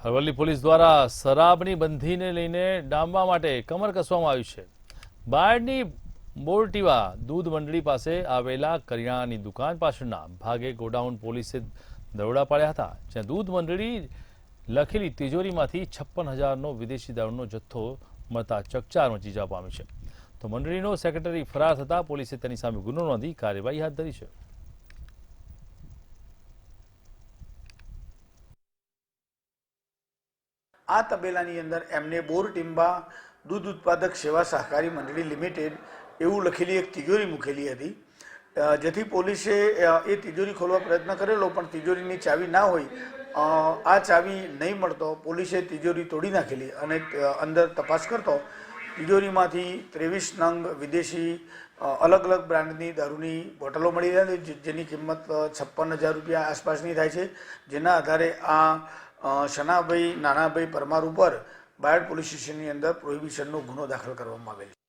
Aravalli police દ્વારા શરાબની બંધીને લઈને ડામવા માટે કમર કસવામાં આવી છે। બાયડની બોરટીવા દૂધ મંડળી પાસે આવેલા કરિયાણાની દુકાન પાછળના ભાગે ગોડાઉન પોલીસે દરોડા પાડ્યા હતા, જ્યાં દૂધ મંડળી લખેલી તિજોરીમાંથી 56,000નો વિદેશી દારૂનો જથ્થો મળતા ચકચાર મચી જવા પામી છે। તો મંડળીનો સેક્રેટરી ફરાર થતા પોલીસે તેની સામે ગુનો નોંધી કાર્યવાહી હાથ ધરી છે। આ તબેલાની અંદર એમને બોરટીમ્બા દૂધ ઉત્પાદક સેવા સહકારી મંડળી લિમિટેડ એવું લખેલી એક તિજોરી મૂકેલી હતી, જેથી પોલીસે એ તિજોરી ખોલવા પ્રયત્ન કરેલો, પણ તિજોરીની ચાવી ના હોય, આ ચાવી નહીં મળતો પોલીસે તિજોરી તોડી નાખેલી અને અંદર તપાસ કરતો તિજોરીમાંથી 23 નંગ વિદેશી અલગ અલગ બ્રાન્ડની દારૂની બોટલો મળી હતી, જેની કિંમત 56,000 રૂપિયા આસપાસની થાય છે। જેના આધારે આ શનાભાઈ નાનાભાઈ પરમાર ઉપર બાયડ પોલીસ સ્ટેશનની અંદર પ્રોહિબિશનનો ગુનો દાખલ કરવામાં આવેલ છે।